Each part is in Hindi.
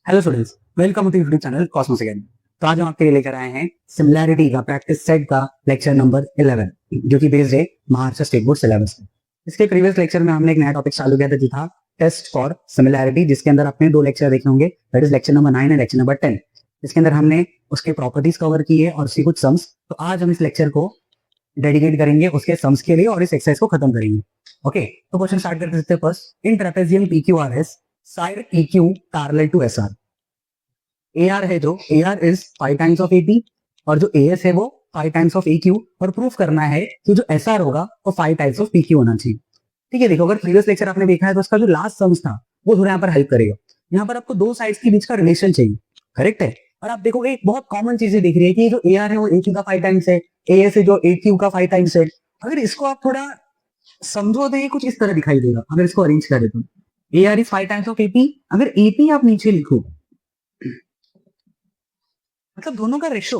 Hello students, welcome to YouTube channel Cosmos again. तो आज हम आपके लिए लेकर आए हैं सिमिलैरिटी का प्रैक्टिस सेट का लेक्चर नंबर 11 जो कि बेस्ड है महाराष्ट्र स्टेट बोर्ड सिलेबस पे। इसके प्रीवियस लेक्चर में हमने एक नया टॉपिक चालू किया था जो था टेस्ट फॉर सिमिलैरिटी, जिसके अंदर आपने दो लेक्चर देखे होंगे, that is lecture number 9 and lecture number 10। इसके अंदर हमने उसके प्रॉपर्टीज कवर की है और उसकी कुछ सम्स। तो आज हम इस लेक्चर को डेडिकेट करेंगे उसके सम्स के लिए और इस एक्सरसाइज को खत्म करेंगे। ओके, तो क्वेश्चन स्टार्ट करते हैं first. In trapezium PQRS side PQ parallel to SR। AR है जो AR is 5 times of AP और जो AS है वो 5 टाइम्स ऑफ AQ, और प्रूफ करना है कि जो SR होगा वो 5 टाइम्स ऑफ PQ होना चाहिए। ठीक है, देखो अगर प्रीवियस लेक्चर आपने देखा है तो उसका जो लास्ट सम्स था वो थोड़ा यहाँ पर हेल्प करेगा। यहाँ पर आपको दो साइड्स के बीच का रिलेशन चाहिए, करेक्ट है। और आप देखोगे एक बहुत कॉमन चीजें दिख रही है कि जो AR है वो AQ का 5 टाइम्स है, AS है जो AQ का 5 टाइम्स है। अगर इसको आप थोड़ा समझो तो ये कुछ इस तरह दिखाई देगा। अगर इसको अरेंज करें तो AR is 5 times of AP, अगर AP आप नीचे लिखो मतलब दोनों का रेशो।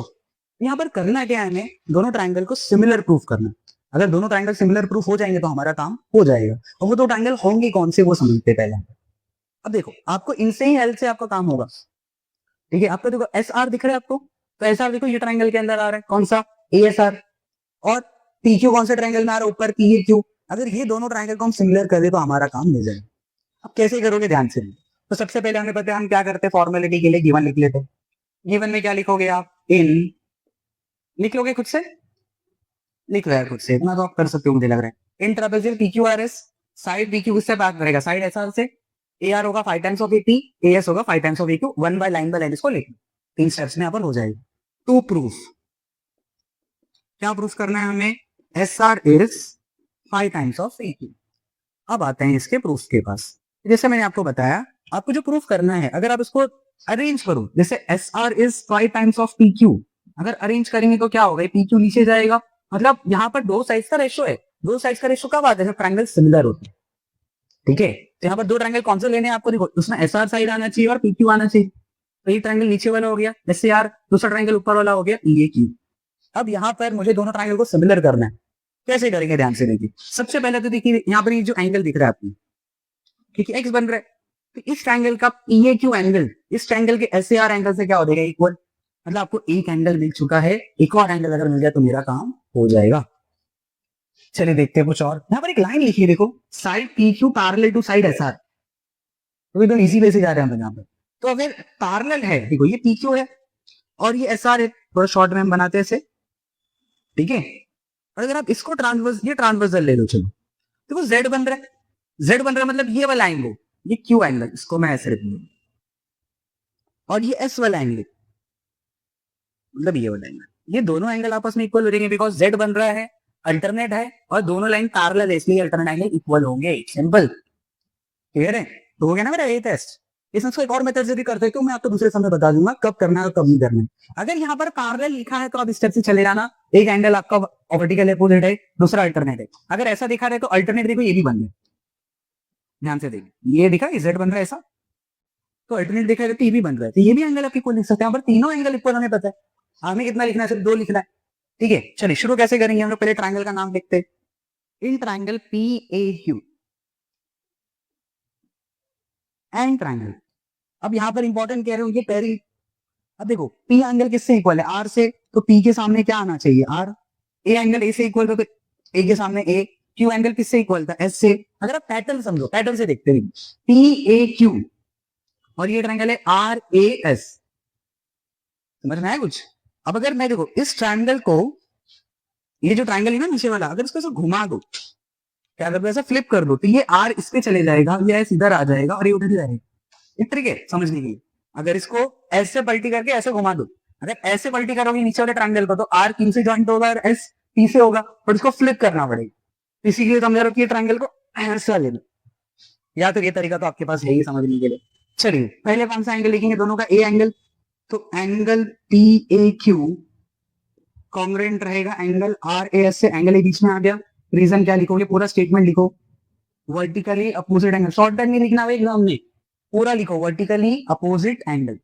यहाँ पर करना क्या है, हमें दोनों ट्रायंगल को सिमिलर प्रूफ करना है। अगर दोनों ट्रायंगल सिमिलर प्रूफ हो जाएंगे तो हमारा काम हो जाएगा। और वो दो ट्रायंगल होंगे कौन से वो समझते पहले। अब देखो आपको इनसे ही हेल्प से आपका काम होगा। ठीक है, आपको देखो SR दिख रहा है आपको, तो SR देखो ये ट्रायंगल के अंदर आ रहा है, कौन सा ASR। और PQ कौन से ट्रायंगल में आ रहा है, ऊपर PQ। अगर ये दोनों ट्रायंगल को हम सिमिलर कर दे तो हमारा काम मिल जाएगा। अब कैसे करोगे ध्यान से। तो सबसे पहले हमें पता है हम क्या करते हैं, फॉर्मेलिटी के लिए गिवन लिख लेते हैं। गिवन में क्या लिखोगे आप, इन लिख लोगे खुद से, लिख रहा है खुद से, इतना तो आप कर सकते हो मुझे लग रहा है। इन ट्रेपेजियम PQRS साइड PQ किससे बात करेगा, साइड SR से। AR होगा 5 टाइम्स ऑफ AP, AS होगा 5 times of AQ। One by line इसको लिख, 3 स्टेप्स में यहाँ पर हो जाएगा। टू प्रूफ, क्या प्रूफ करना है हमें, SR is 5 times of AQ। अब आते हैं इसके प्रूफ के पास। जैसे मैंने आपको बताया, आपको जो प्रूफ करना है अगर आप इसको अरेंज करो, जैसे SR is 5 times of PQ, अगर अरेंज करेंगे तो क्या होगा, PQ नीचे जाएगा। मतलब यहाँ पर दो साइड्स का रेशो है। दो साइड्स का रेशो कब आता है, जब ट्रायंगल सिमिलर होते हैं। ठीक है, तो यहाँ पर दो ट्रायंगल कौन से लेने हैं आपको, देखो उसमें SR साइड आना चाहिए और PQ आना चाहिए। तो ये ट्रायंगल नीचे वाला हो गया SR, दूसरा ट्रायंगल ऊपर वाला हो गया EQ। अब यहाँ पर मुझे दोनों ट्रायंगल को सिमिलर करना है। कैसे करेंगे ध्यान से देखिए। सबसे पहले तो देखिए यहाँ पर ये जो एंगल दिख रहा है आपको, ठीक है, एक्स बन रहा है, तो इस ट्रायंगल का PAQ एंगल इस ट्रायंगल के SAR एंगल से क्या हो जाएगा, इक्वल। मतलब आपको एक एंगल मिल चुका है, एक और एंगल अगर मिल जाए तो मेरा काम हो जाएगा। चलिए देखते हैं कुछ और। यहाँ पर एक लाइन लिखी है देखो, side PQ parallel to side SR। तो एकदम इजी वे से जा रहे हैं हम यहाँ पर। तो अगर पैरेलल है, देखो ये PQ है और ये SR है, थोड़ा शॉर्ट में हम बनाते हैं इसे। ठीक है, और अगर आप इसको ट्रांसवर्स, ये ट्रांसवर्सल ले लो, चलो देखो Z बन रहा है, Z बन रहा है मतलब ये वाला एंगल, ये Q एंगल, इसको मैं ऐसे रखूंगा, और ये S वाला एंगल मतलब ये वाला एंगल। ये दोनों एंगल आपस में इक्वल हो जाएंगे बिकॉज Z बन रहा है, अल्टरनेट है, और दोनों लाइन पैरेलल है, इसलिए अल्टरनेट एंगल इक्वल होंगे। सिंपल, क्लियर है। तो हो गया ना मेरा ये टेस्ट। इसमें एक और मेथड से भी कर सकते हो, मैं आपको दूसरे समय बता दूंगा कब करना है और कब नहीं करना है। अगर यहाँ पर पैरेलल लिखा है तो आप स्टेप से चले जाना। एक एंगल आपका वर्टिकल अपोजिट है, दूसरा अल्टरनेट है। अगर ऐसा दिखा रहे तो अल्टरनेट देखो, ये भी बन गया, ध्यान से देखिए, ये दिखा Z बन रहा है ऐसा, तो अल्टरनेट देखा है तो ये भी बन रहा है, तो ये भी एंगल आप इक्वल लिख सकते हैं। यहाँ पर तीनों एंगल इक्वल हमें पता है, हमें कितना लिखना है, सिर्फ दो लिखना है। ठीक है, चलिए शुरू कैसे करेंगे हम लोग, पहले ट्रायंगल का नाम लिखते हैं, in triangle PAQ and triangle. अब यहाँ पर इंपॉर्टेंट कह रहे हो ये पहली। अब देखो P एंगल किससे इक्वल है, R से, तो P के सामने क्या आना चाहिए, R। A एंगल A से इक्वल था तो A के सामने A। Q एंगल किससे इक्वल था, S से। अगर आप पैटर्न समझो, पैटर्न से देखते हैं, PAQ और ये ट्रायंगल है RAS, समझ में आया कुछ। अब अगर मैं देखो इस ट्रायंगल को, ये जो ट्रायंगल है ना नीचे वाला, अगर इसको ऐसे घुमा दो, क्या कर दो, ऐसा फ्लिप कर दो, तो ये R इस पे चले जाएगा, ये S इधर आ जाएगा और ये उधर जाएगा। ये ट्रिक है समझने के लिए। अगर इसको ऐसे पलटी करके ऐसे घुमा दो, अगर ऐसे पलटी करोगे नीचे वाले ट्रायंगल को, तो R Q से ज्वाइंट होगा और S P से होगा, और इसको फ्लिप करना पड़ेगा। इसीलिए समझ रहा हूँ ट्रायंगल को ऐसा लेना, या तो ये तरीका तो आपके पास है ही समझने के लिए। चलिए पहले कौन सा एंगल लिखेंगे, दोनों का A एंगल, तो एंगल PAQ कॉन्ग्रुएंट रहेगा एंगल RAS से। एंगल बीच में आ गया, रीजन क्या लिखोगे, पूरा स्टेटमेंट लिखो, वर्टिकली अपोजिट एंगल। शॉर्टकट नहीं लिखना भाई एग्जाम में, पूरा लिखो, वर्टिकली अपोजिट एंगल।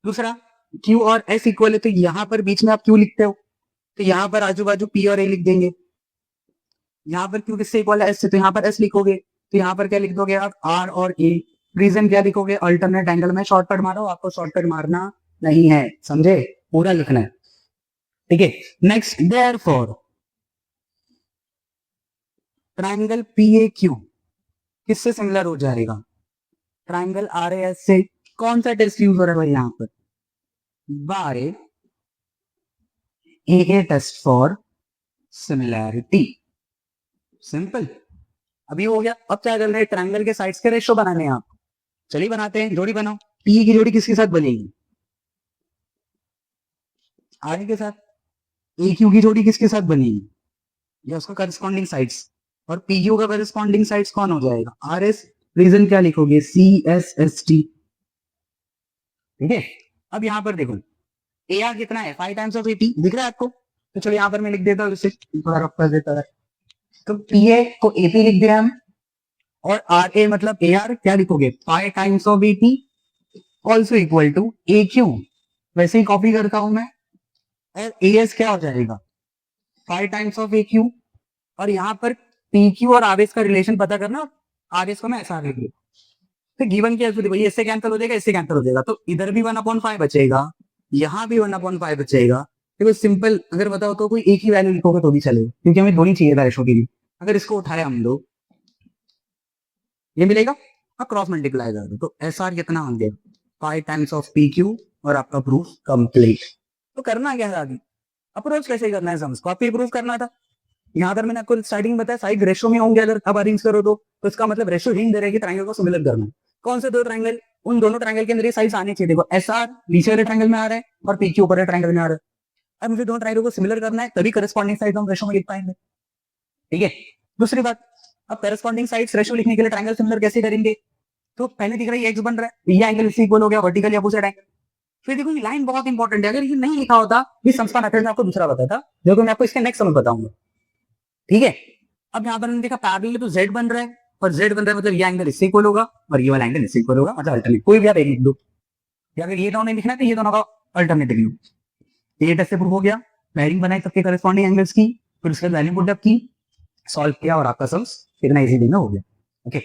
दूसरा Q और S इक्वल है, तो यहां पर बीच में आप Q लिखते हो, तो यहां पर आजू बाजू P और A लिख देंगे। यहाँ पर Q किससे इक्वल है, S से, तो यहाँ पर S लिखोगे, तो यहाँ पर क्या लिख दोगे आप, R और A। रीजन क्या लिखोगे, अल्टरनेट एंगल में शॉर्टकट मारो, आपको शॉर्टकट मारना नहीं है, समझे, पूरा लिखना है, ठीक है। नेक्स्ट, देयरफॉर ट्राइंगल PAQ किससे सिमिलर हो जाएगा, ट्राइंगल RAS से। कौन सा टेस्ट यूज हो रहा है भाई यहाँ पर, by AA test for similarity, simple. अभी हो गया, अब क्या करना है, ट्रायंगल के साइड्स के रेशो बनाने हैं आप, चलिए बनाते हैं, जोड़ी बनाओ। पी की जोड़ी किसके साथ बनेगी, आर के साथ। ए क्यू की जोड़ी किसके साथ बनेगी, या उसका करस्पॉन्डिंग साइड्स, और पी क्यू का करस्पॉन्डिंग साइड्स कौन हो जाएगा, आर एस। रीजन क्या लिखोगे, CSST, ठीक है। अब यहां पर देखो, ए आर कितना है, 5 टाइम्स ऑफ 80, दिख रहा है आपको, तो चलो यहां पर मैं लिख देता हूँ, इसे थोड़ा रफ कर देता है। तो पी ए को AP लिख दिया हम, और आर ए मतलब ए आर क्या लिखोगे, 5 times of 80 also equal to A Q, वैसे ही कॉपी करता हूं मैं, और ए एस क्या हो जाएगा, 5 टाइम्स ऑफ ए क्यू। और यहाँ पर पी क्यू और आर एस का रिलेशन पता करना, आर एस को मैं ऐसा लिख लूँ, फिर गिवन क्या है, भाई इससे कैंसिल हो जाएगा, इससे कैंसिल हो जाएगा, तो इधर भी 1/5 बचेगा, यहाँ भी 1/5 बचेगा। देखो सिंपल, अगर बताओ तो कोई एक ही वैल्यू लिखोगे तो भी चलेगा, क्योंकि हमें दोनों चाहिए था रेशो की भी। अगर इसको उठाए हम लोग, ये मिलेगा, अब क्रॉस मल्टीप्लाई कर दो, तो एस आर कितना हो गया, 5 टाइम्स ऑफ पी क्यू, और आपका प्रूफ कंप्लीट। तो करना क्या है आगे, अप्रोच कैसे करना है, सम्स को आपको प्रूफ करना था। यहाँ पर मैंने आपको स्टार्टिंग बताया साइड रेशो में होंगे, अगर अब अरेंज करो तो इसका मतलब रेशो हिंट दे रहा है कि ट्रायंगल को सिमिलर करना है। कौन से दो ट्रायंगल, उन दोनों ट्रायंगल के अंदर ये साइड्स आने चाहिए, देखो एस आर नीचे वाले ट्रायंगल में आ रहा है और पी क्यू ऊपर वाले ट्रायंगल में आ रहा है। अब मुझे दोनों ट्रायंगल को सिमिलर करना है, तभी करस्पॉन्डिंग साइड हम रेशो में लिख पाएंगे, ठीक है। दूसरी बात, अब करस्पॉन्डिंग साइड्स रेशो लिखने के लिए ट्रायंगल सिमिलर कैसे करेंगे, तो पहले दिख रहा है एक्स बन रहा है, ये एंगल इससे इक्वल हो गया, वर्टिकल अपोजिट एंगल। फिर देखो ये लाइन बहुत इंपॉर्टेंट है, अगर ये नहीं लिखा होता, ये संस्था मेथड में आपको दूसरा बताता, जो कि मैं आपको इसके नेक्स्ट समय बताऊंगा, ठीक है। अब यहाँ पर मैंने देखा पैरेलल तो Z बन रहा है, और Z बन रहा है मतलब ये एंगल इससे इक्वल होगा, और ये वाला एंगल इससे इक्वल होगा, मतलब अल्टरनेट, कोई भी आप एक लिख दो, या अगर ये दोनों नहीं लिखना है तो ये दोनों का अल्टरनेटिव लिखो। ये टेस्ट से प्रूव हो गया, पेयरिंग बनाई सबके करस्पॉन्डिंग एंगल्स की, फिर उसके बाद वैल्यू पुट अप की, सॉल्व किया, और आपका सम्स कितना इजीली में हो गया, ओके।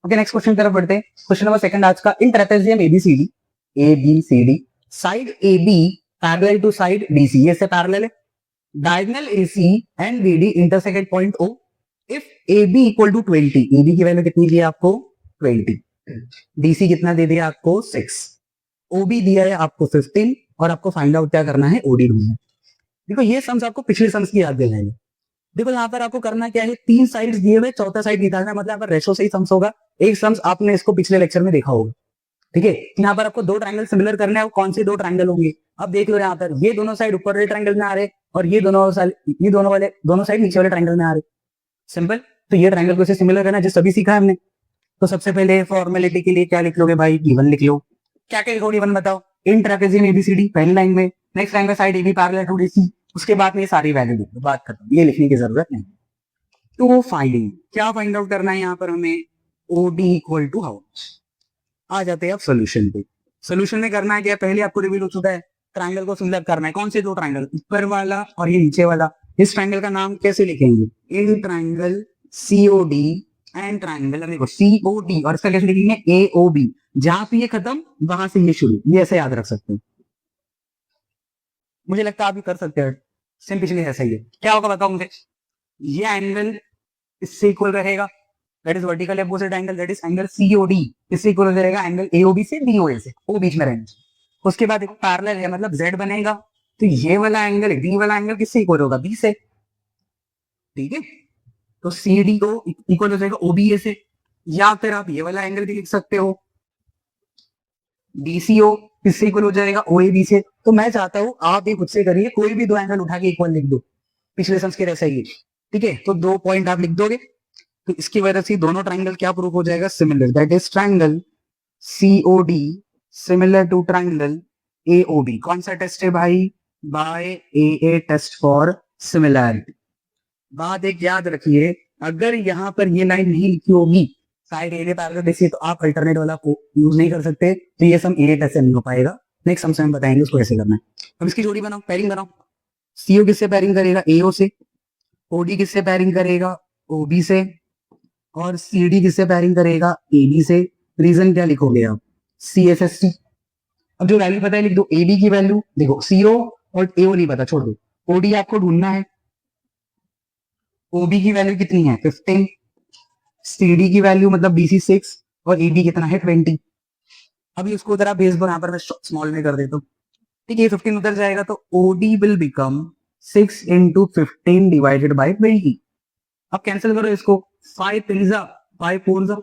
ओके, नेक्स्ट क्वेश्चन की तरफ बढ़ते हैं। क्वेश्चन नंबर सेकंड आज का, in trapezium ABCD side AB parallel to side BC, ये से पैरेलल है, diagonal AC and BD intersect at point O if AB equal to 20, AB की वैल्यू कितनी दी है आपको 20, DC कितना दे दिया आपको 6, OB दिया है आपको 15, और आपको फाइंड आउट क्या करना है, OD ढूंढना है। देखो ये सम्स आपको पिछले सम्स की याद दिलाएंगे। देखो यहाँ पर आपको करना क्या है, 3 साइड्स दिए हुए, चौथा साइड निकालना है, मतलब यहाँ पर रेशो से ही सम्स होगा। एक सम्स आपने इसको पिछले लेक्चर में देखा होगा, ठीक है। यहाँ पर आपको दो ट्रायंगल सिमिलर करने हैं, कौन से दो ट्रायंगल होंगे, अब देख लो यहाँ पर ये दोनों साइड ऊपर वाले ट्रायंगल में आ रहे, और ये दोनों साइड नीचे वाले ट्रायंगल में आ रहे, सिंपल। तो ये ट्रायंगल को सिमिलर करना है, जो सभी सीखा है हमने। तो सबसे पहले फॉर्मेलिटी के लिए क्या लिख लोगे भाई, गिवन लिख लो। क्या क्या लिखोगे गिवन बताओ, इन ट्रेपेजियम ABCD पहली लाइन में, नेक्स्ट लाइन में side AB parallel to DC, उसके बाद में ये सारी वैल्यू लिख लो, बात खत्म, ये लिखने की जरूरत नहीं। तो फाइंडिंग क्या फाइंड आउट करना है यहाँ पर हमें, OD equal to how much. आ जाते हैं अब सोल्यूशन पे। सोल्यूशन में करना है क्या, पहले आपको रिवील हो चुका है, ट्रायंगल को सिमिलर करना है, कौन से दो ट्रायंगल, ऊपर वाला और ये नीचे वाला। इस ट्रायंगल का नाम कैसे लिखेंगे, in triangle COD and triangle, देखो COD, और इसका कैसे लिखेंगे AOB, जहां पे ये खत्म वहां से ये शुरू, ये ऐसे याद रख सकते हैं। मुझे लगता है आप भी कर सकते हैं, सेम पिछले ऐसा ही है। क्या होगा बताओ मुझे, ये एंगल इससे इक्वल रहेगा, that is vertical opposite angle, that is angle COD, इससे इक्वल हो जाएगा एंगल AOB से, DOA से, वो बीच में रहेंगे। उसके बाद एक पैरेलल है, मतलब Z बनेगा, तो ये वाला एंगल, D वाला एंगल किससे इक्वल होगा, B से, ठीक है। तो CD को इक्वल हो जाएगा OBA से, या फिर आप ये वाला एंगल भी लिख सकते हो, DCO किससे इक्वल हो जाएगा, OAB से। तो मैं चाहता हूं आप ये खुद से करिए, कोई भी दो एंगल उठा के इक्वल लिख दो, पिछले सम्स के जैसा ही, ठीक है। तो 2 पॉइंट आप लिख दोगे, तो इसकी वजह से दोनों ट्रायंगल क्या प्रूफ हो जाएगा, similar, that is triangle COD similar to triangle AOB। कौन सा टेस्ट है भाई, by AA test for similarity. बात एक याद रखिए, अगर यहाँ पर ये लाइन नहीं लिखी होगी साइड एरिया पैरेलल देखिए, तो आप अल्टरनेट वाला को यूज नहीं कर सकते, तो ये सम AA टेस्ट से नहीं हो पाएगा। नेक्स्ट सम से हम बताएंगे उसको कैसे करना है। अब इसकी जोड़ी बनाओ, पेयरिंग बनाओ। CO किससे पेयरिंग करेगा, AO से। OD किससे पेयरिंग करेगा, OB से। और सी डी किससे पैरिंग करेगा, ए बी से। रीजन क्या लिखोगे आप, सी एस एस टी। अब जो वैल्यू पता है लिख दो, ए बी की वैल्यू देखो सीरो और ए ओ नहीं पता, छोड़ दो। ओडी आपको ढूंढना है, ओबी की वैल्यू कितनी है 15, सीडी की वैल्यू मतलब बीसी 6 और एबी कितना है 20। अभी उसको जरा बेस पर यहाँ पर मैं स्मॉल में कर देता हूँ, ठीक है। 15 उधर जाएगा तो OD will become 6 into 15 divided by 20। अब कैंसिल करो इसको, 5 3 5 4,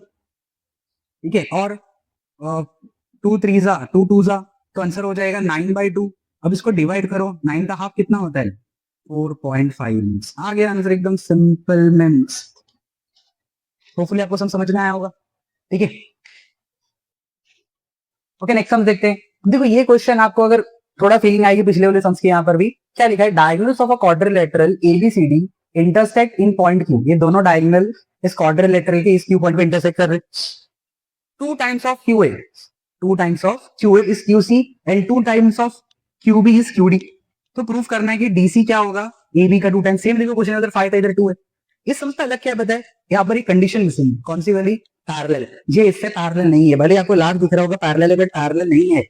ठीक है, और 2 3 2 2 तो आंसर हो जाएगा 9/2। अब इसको डिवाइड करो, 9 का हाफ कितना होता है 4.5। आ गया आंसर, एकदम सिंपल मेम्स। होपफुली आपको समझ में आया होगा, ठीक है। ओके, नेक्स्ट सम देखते हैं। देखो ये क्वेश्चन आपको अगर थोड़ा फीलिंग आएगी पिछले वाले सम्स के, यहाँ पर भी क्या लिखा है, diagonals of a quadrilateral ABCD intersect in point Q. ये दोनों डायगोनल इस क्वाड्रिलेटरल के इस क्यू पॉइंट पे इंटरसेक्ट कर रहे हैं। 2 times of QA, 2 times of QA is QC and 2 times of QB is QD। तो प्रूफ करना है कि DC क्या होगा, AB का 2 टाइम्स। सेम देखो क्वेश्चन इधर 5 था, इधर 2 है। इस सम का अलग क्या पता है, यहाँ पर एक कंडीशन मिसिंग। कौन सी वाली, पैरेलल। ये इससे पैरेलल नहीं है, भले आपको लार्ज दिख रहा होगा पैरेलल है, बट पैरेलल नहीं है।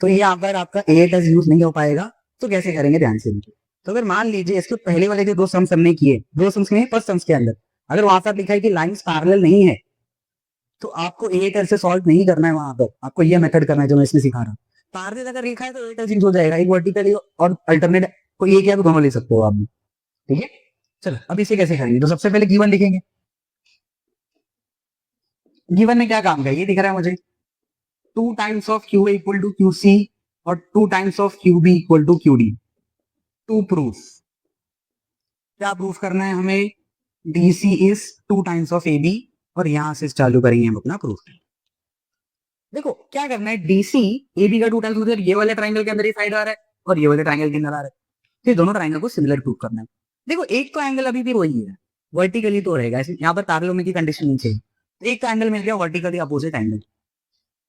तो ये यहाँ पर आपका ए टेस्ट यूज नहीं हो पाएगा। तो कैसे करेंगे, ध्यान से देखिए। तो अगर मान लीजिए इसके पहले वाले जो 2 सम्स हमने किए, 2 सम्स में फर्स्ट सम्स के अंदर अगर वहां पर लिखा है कि लाइंस पैरेलल नहीं है, तो आपको ए टेस्ट से सॉल्व नहीं करना है, वहां पर आपको ये मेथड करना है जो मैं इसमें सिखा रहा हूँ। पैरेलल अगर लिखा है तो ए टेस्ट यूज हो जाएगा, एक वर्टिकली और अल्टरनेट कोई एक या तो दोनों ले सकते हो आप, ठीक है। चलो अब इसे कैसे करेंगे, तो सबसे पहले गिवन लिखेंगे। गिवन में क्या काम का, ये दिख रहा है मुझे 2 times of QA equal to QC और 2 times of QB equal to QD। To proof, क्या प्रूफ करना है हमें, DC is 2 times of AB। और यहां से चालू करेंगे हम अपना प्रूफ। देखो क्या करना है, DC AB का 2 टाइम्स उधर ये वाले ट्राइंगल के अंदर ही साइड आ रहा है और ये वाले ट्राइंगल के अंदर आ रहा है, फिर दोनों ट्राइंगल को सिमिलर प्रूफ करना है। देखो एक तो एंगल अभी भी वही है, वर्टिकली तो रहेगा, यहाँ पर पैरेलल में की कंडीशन नहीं चाहिए। एक तो एंगल मिल गया वर्टिकली अपोजिट एंगल।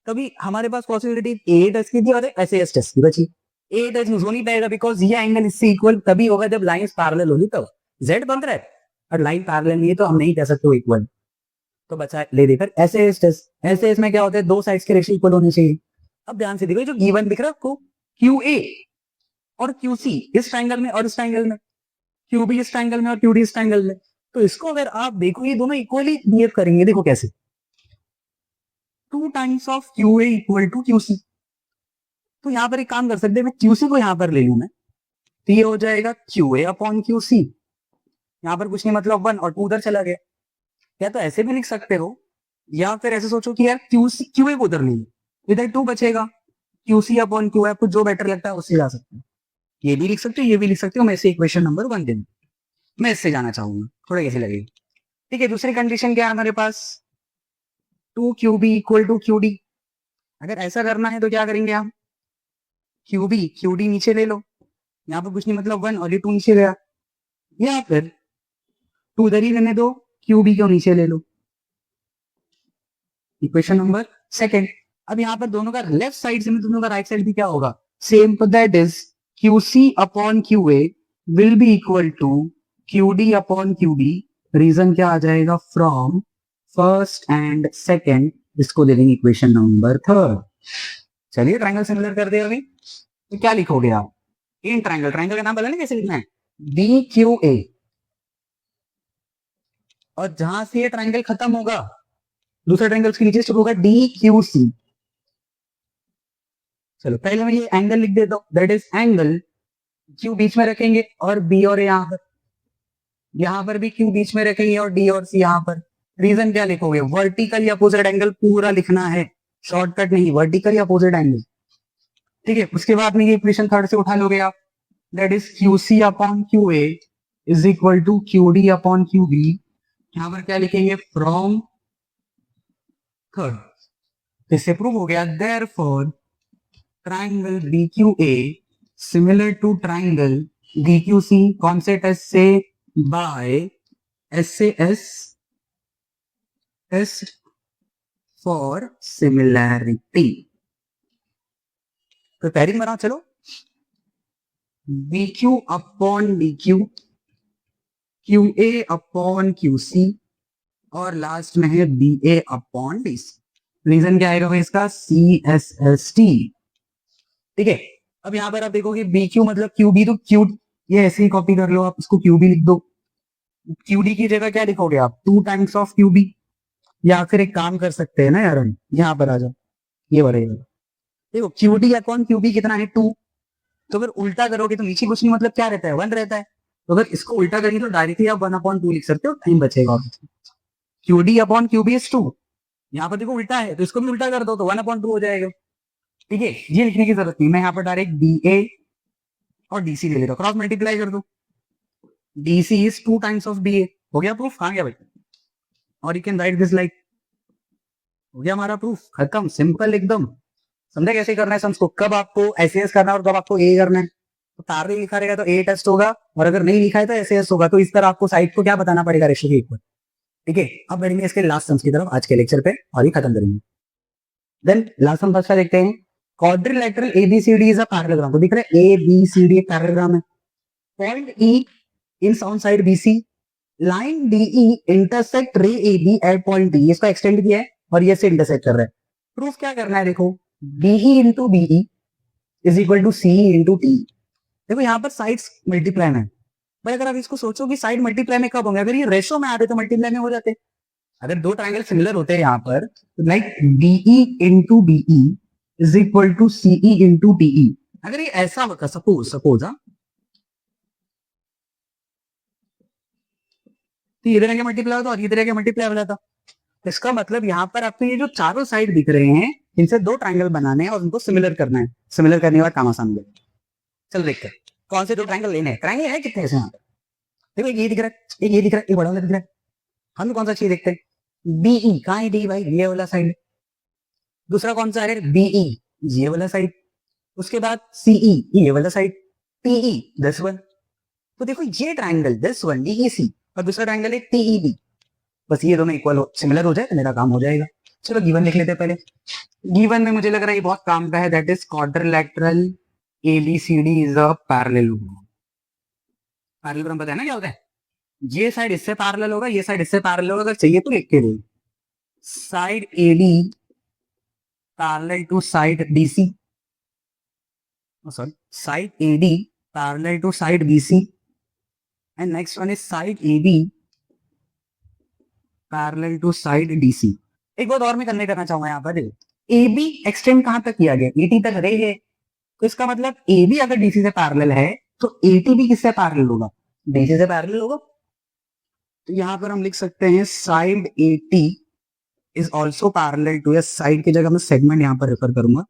तभी हमारे पास पॉसिबिलिटी ए टच की थी और ऐसे एस टच की बची। ए टच यूज हो नहीं पाएगा बिकॉज ये एंगल इससे इक्वल तभी होगा जब लाइंस पैरेलल होगी, तब जेड बन रहा है और लाइन पैरेलल नहीं है तो हम नहीं कह सकते इक्वल। तो बचा ले देकर ऐसे एस टच। ऐसे इसमें क्या होता है, 2 साइड्स के रेशियो इक्वल होने चाहिए। अब ध्यान से देखो जो गिवन दिख रहा है आपको, QA और QC इस ट्रायंगल में और इस ट्रायंगल में, QB इस ट्रायंगल में और QD इस ट्रायंगल में। तो इसको अगर आप देखो ये दोनों इक्वली बिहेव करेंगे, देखो कैसे, 2 times of QA equal to QC। तो यहां पर एक काम कर सकते हैं, मैं QC को यहां पर ले लू मैं, तो ये हो जाएगा QA अपॉन QC। यहां पर कुछ नहीं मतलब 1 और 2 उधर चला गया। या तो ऐसे भी लिख सकते हो या फिर ऐसे सोचो कि यार QA को उधर ले लो, इधर 2 बचेगा, QC अपॉन QA। आपको जो बेटर लगता है उससे जा सकते हो, ये भी लिख सकते हो, ये भी लिख सकते हो। मैं इसे इक्वेशन नंबर 1 दे दूं, मैं इससे जाना चाहूंगा, थोड़ा कैसे लगेगी, ठीक है। दूसरी कंडीशन क्या है हमारे पास, 2QB इक्वल टू QD। अगर ऐसा करना है तो क्या करेंगे हम, QD नीचे ले लो, यहाँ पर कुछ नहीं मतलब 1 और ये 2 नीचे गया, या फिर 2 उधर ही रहने दो, QB को नीचे ले लो, इक्वेशन नंबर 2। अब यहाँ पर दोनों का लेफ्ट साइड से दोनों का राइट साइड भी क्या होगा सेम, तो that is QC upon QA will be equal to QD upon QB। Reason क्या आ जाएगा, फ्रॉम फर्स्ट एंड सेकेंड, इसको दे देंगे इक्वेशन नंबर 3। चलिए ट्रायंगल सिमिलर कर दिया अभी, तो क्या लिखोगे आप, इन ट्रायंगल, ट्रायंगल का नाम पता नहीं कैसे लिखना है, DQA। और जहां से ये ट्रायंगल खत्म होगा दूसरा ट्रायंगल उसके नीचे शुरू होगा DQC। चलो पहले मैं ये एंगल लिख देता हूं, दैट इज एंगल Q बीच में रखेंगे और B और यहां पर भी Q बीच में रखेंगे और D और C यहां पर। रीजन क्या लिखोगे, वर्टिकल या अपोजिट एंगल पूरा लिखना है, शॉर्टकट नहीं, वर्टिकल या अपोजिट एंगल, ठीक है। उसके बाद में ये इक्वेशन 3 से उठा लोगे आप, that is QC upon QA is equal to QD upon QB। यहां पर क्या लिखेंगे, फ्रॉम 3। इससे प्रूव हो गया, therefore triangle DQA similar to triangle DQC। कौन से टेस्ट से, by SAS test for similarity. तो पैरिंग बनाओ, चलो BQ upon DQ, QA upon QC और लास्ट में है B A upon D C. Reason क्या आएगा भाई इसका, सी एस एस टी। ठीक है, अब यहाँ पर आप देखोगे बी क्यू मतलब क्यू बी, तो क्यू ये ऐसे ही कॉपी कर लो आप, इसको क्यू बी लिख दो। क्यू डी की जगह क्या लिखोगे आप, 2 टाइम्स ऑफ क्यू बी। या फिर एक काम कर सकते हैं ना यार, हम यहाँ पर आ जाओ, ये बढ़ेगा। देखो Q D upon Q B कितना है, 2। तो अगर उल्टा करोगे तो नीचे कुछ नहीं, मतलब क्या रहता है, 1 रहता है। तो अगर इसको उल्टा करेंगे तो डायरेक्टली आप 1/2 लिख सकते हो, टाइम बचेगा। Q D upon Q B is 2। यहाँ पर देखो उल्टा है, तो इसको भी उल्टा कर दो तो 1/2 हो जाएगा। ठीक है, ये लिखने की जरूरत नहीं, मैं यहाँ पर डायरेक्ट बी ए और डीसी ले लेता हूँ, क्रॉस मल्टीप्लाई कर दो। DC is 2 times of B A. हो गया प्रूफ, कहाँ गया भाई, और you can write this like, हो गया हमारा प्रूफ, खत्म, सिंपल एकदम। समझा कैसे करना है सम्स को, कब आपको एसएएस करना है और कब आपको ए करना है। तो पैरेलल लिखा रहेगा तो ए टेस्ट होगा, और अगर नहीं लिखा है तो एसएएस होगा। तो इस तरह आपको साइड को क्या बताना पड़ेगा, रेशियो के इक्वल। ठीक है, अब बढ़ेंगे इसके लास्ट सम्स की तरफ आज के लेक्चर पे, और ये खत्म करेंगे। देन लास्ट सम फर्स्ट का देखते हैं, quadrilateral ABCD is a parallelogram. तो दिख रहा है एबीसीडी एक पैरेललोग्राम है। Point E in on side BC, line DE intersect ray AB at point D. इसको एक्सटेंड किया है और ये से इंटरसेक्ट कर रहा है। प्रूफ क्या करना है, देखो DE into BE is equal to C into T. देखो यहाँ पर साइड्स मल्टीप्लाई में है भाई। अगर आप इसको सोचो कि साइड मल्टीप्लाई में कब होंगे, अगर ये रेशो में आते तो मल्टीप्लाई में हो जाते। अगर दो ट्रायंगल सिमिलर होते हैं यहाँ पर, like DE into BE is equal to CE into TE. अगर ये ऐसा होता, सपोज तो इधर आगे मल्टीप्लाई होता और इधर आगे मल्टीप्लाई हो जाता। तो इसका मतलब यहाँ पर आपको ये जो चारों साइड दिख रहे हैं, इनसे दो ट्रायंगल बनाने हैं और उनको सिमिलर करना है। सिमिलर करने के बाद काम आसान हो। चल देखते हैं कौन से दो ट्रायंगल लेने हैं। ट्रायंगल है कितने ऐसे यहाँ पर, देखो ये दिख रहा है, ये दिख रहा है, ये बड़ा वाला दिख रहा है। हम कौन सा चीज देखते हैं, बीई। कहाँ है डी भाई, ये वाला साइड। दूसरा कौन सा है, बीई, ये वाला साइड। उसके बाद सीई, ये वाला साइड। TE, this one. तो देखो ये ट्रायंगल दिस वन डीईसी, और दूसरा ट्रायंगल है टीईबी। बस ये दोनों इक्वल सिमिलर हो जाए तो मेरा काम हो जाएगा। चलो गिवन लिख लेते हैं पहले। गिवन में मुझे लग रहा है ये बहुत काम का है, that is quadrilateral ABCD is a parallelogram. Parallelogram पता है ना क्या होता है, ये साइड इससे पैरेलल होगा, ये साइड इससे पैरेलल होगा। अगर चाहिए तो लिख के दो, side AD parallel to side BC, sorry side AD parallel to side BC, and next one is side AB parallel to side DC. एक बात और मैं करना चाहूंगा यहाँ पर, एबी एक्सटेंड कहां तक किया गया, एटी तक रे है। तो इसका मतलब एबी अगर डीसी से पैरेलल है तो एटी भी किससे पैरेलल होगा, डीसी से पैरेलल होगा। तो यहाँ पर हम लिख सकते हैं side AT is also parallel to, side की जगह मैं सेगमेंट यहाँ पर रेफर करूंगा,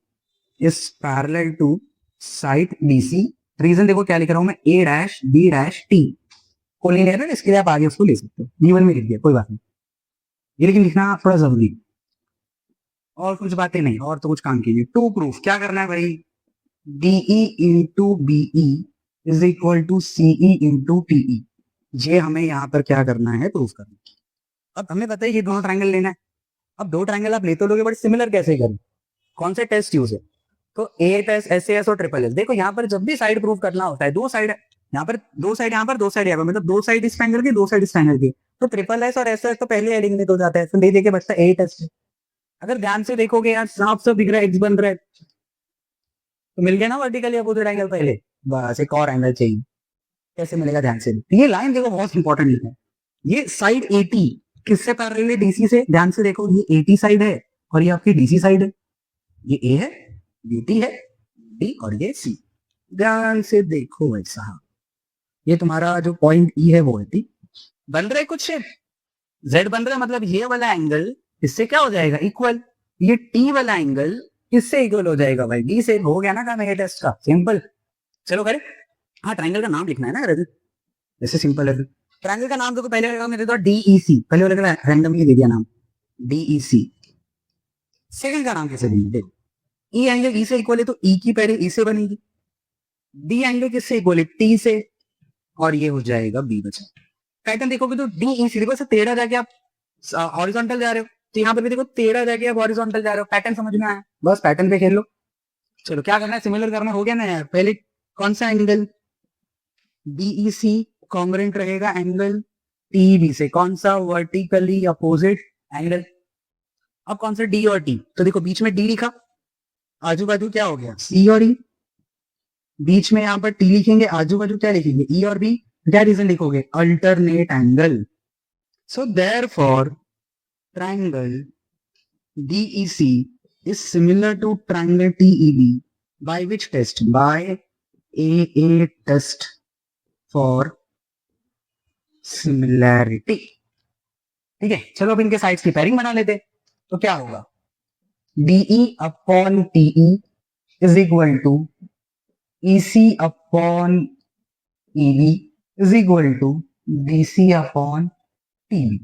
is parallel to side DC. Reason देखो क्या लिख रहा हूं मैं, A dash B dash T collinear है, इसके लिए आप आगे उसको ले सकते हो। गिवन में लिख दिया, कोई बात नहीं, ये लेकिन लिखना थोड़ा जरूरी। और कुछ बातें नहीं, और तो कुछ काम कीजिए। टू प्रूफ क्या करना है भाई, DE into BE is equal to CE into TE. ये हमें यहाँ पर क्या करना है, प्रूफ करना है। अब हमें पता है ये दोनों ट्रायंगल लेना है। अब दो ट्रायंगल आप ले तो लोगे, बट सिमिलर कैसे करें, कौन से टेस्ट यूज है। तो ए टेस्ट, एसएएस और ट्रिपल एस। देखो यहाँ पर जब भी साइड प्रूफ करना होता है, दो साइड यहाँ पर, दो साइड यहाँ पर, दो साइड यहाँ पर, मतलब दो साइड इस ट्रायंगल की, दो साइड इस ट्रायंगल की। तो ट्रिपल एस और एसएएस तो पहले एलिमिनेट हो जाता है, तो नहीं देखे बचता ए टेस्ट। अगर ध्यान से देखोगे यार, साफ साफ दिख रहा है एक्स बन रहा है, तो मिल गया ना वर्टिकली अपोजिट एंगल पहले। बस एक और एंगल चाहिए, कैसे मिलेगा, ध्यान से। ये लाइन देखो बहुत इंपॉर्टेंट है। ये साइड एटी किससे पैरेलल है, डीसी से। ध्यान से देखो, ये एटी साइड है और ये आपकी डीसी साइड है। ये ए है, बीटी है, डी, और ये सी। ध्यान से देखो भाई साहब, ये तुम्हारा जो पॉइंट ई है वो है टी। बन रहा है कुछ शेप, जेड बन रहा है, मतलब ये वाला एंगल इससे क्या हो जाएगा, इक्वल। ये टी वाला एंगल किससे इक्वल हो जाएगा भाई, डी से। हो गया ना काम ये टेस्ट का, सिंपल। चलो करें। हाँ, ट्रायंगल का नाम लिखना है ना, जैसे सिंपल है। ट्रायंगल का नाम देखो, पहले मैंने दे दो डीईसी, पहले वाले का रैंडमली दे दिया नाम डीईसी। सेकंड का नाम कैसे देंगे, ई एंगल ई से इक्वल है तो ई की पहले ई से बनेगी, डी एंगल किससे इक्वल है, टी से, और ये हो जाएगा बी बचा। पैटर्न देखोगे तो डी ई सी, देखो ऐसे टेढ़ा जाके आप हॉरिजॉन्टल जा रहे हो, तो यहाँ पर भी देखो टेढ़ा जाके आप हॉरिजॉन्टल जा रहे हो। पैटर्न समझ में आया, बस पैटर्न पे खेल लो। चलो क्या करना है, सिमिलर करना हो गया ना यार। पहले कौन सा एंगल, डीईसी कॉन्ग्रुएंट रहेगा एंगल टीबी से कौन सा वर्टिकली अपोजिट एंगल, अब कौन सा डी और टी, तो देखो बीच में डी लिखा, आजू बाजू क्या हो गया सी और ई, बीच में यहाँ पर टी लिखेंगे, आजू बाजू क्या लिखेंगे ई और बी, क्या रीजन लिखोगे alternate angle, so therefore triangle DEC is similar to triangle TEB by which test, by AA test for similarity। ठीक है, चलो अब इनके साइड्स की पेयरिंग बना लेते, तो क्या होगा DE upon TE is equal to EC upon EB is equal to BC upon TB।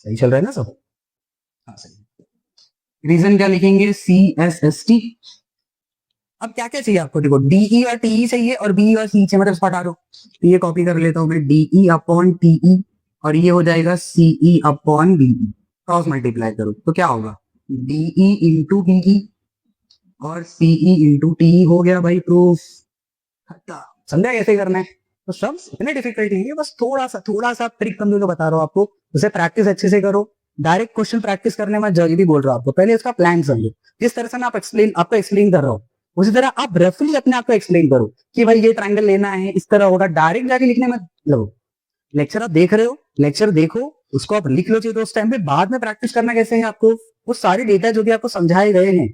सही चल रहा है ना सब? हाँ सही। रीजन क्या लिखेंगे CSST। अब क्या क्या चाहिए आपको, देखो DE और TE चाहिए और B और C चाहिए, मतलब हटा दो, तो ये कॉपी कर लेता हूँ मैं, DE अपॉन TE और ये हो जाएगा CE upon BE, cross multiply करो तो क्या होगा DE इंटू BE और CE इंटू TE, हो गया भाई प्रूफ। समझा कैसे करना है? तो सब इतने डिफिकल्ट नहीं है, बस थोड़ा सा ट्रिक कम जो बता रहा हूँ आपको, उसे प्रैक्टिस अच्छे से करो, डायरेक्ट क्वेश्चन प्रैक्टिस करने में जल्दी बोल रहा हूँ आपको, पहले इसका प्लान समझो, जिस तरह से मैं आपको एक्सप्लेन कर रहा हूँ उसी तरह आप रफली अपने आप को एक्सप्लेन करो कि भाई ये ट्रायंगल लेना है, इस तरह होगा, डायरेक्ट जाके लिखने में लगो। लेक्चर आप देख रहे हो, लेक्चर देखो, उसको आप लिख लो चाहिए तो उस टाइम पे, बाद में प्रैक्टिस करना कैसे है आपको, वो सारे डेटा जो भी आपको समझाए गए हैं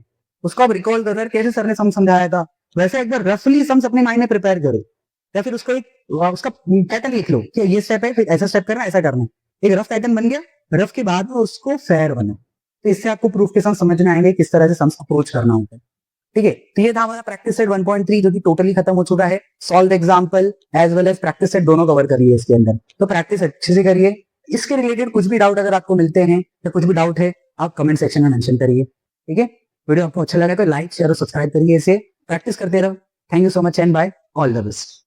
उसको आप रिकॉल कर, कैसे सर ने समझाया था वैसे एक बार रफली सम्स अपने माइंड में प्रिपेयर करो, या फिर उसको एक उसका पैटर्न लिख लो कि ये स्टेप है, फिर ऐसा स्टेप करना, ऐसा करना, एक रफ पैटर्न बन गया, रफ के बाद में उसको फेयर बना, तो इससे आपको प्रूफ के साथ समझ में आएंगे किस तरह से सम्स अप्रोच करना होता है। ठीक है, तो ये था हमारा प्रैक्टिस सेट 1.3 जो कि टोटली खत्म हो चुका है, solve example as well as practice set दोनों कवर कर लिए इसके अंदर, तो प्रैक्टिस अच्छे से करिए। इसके रिलेटेड कुछ भी डाउट अगर आपको मिलते हैं या कुछ भी डाउट है आप कमेंट सेक्शन में मेंशन करिए। ठीक है, वीडियो आपको अच्छा लगा तो लाइक शेयर और सब्सक्राइब करिए, इसे प्रैक्टिस करते रहो। Thank you so much and bye, all the best.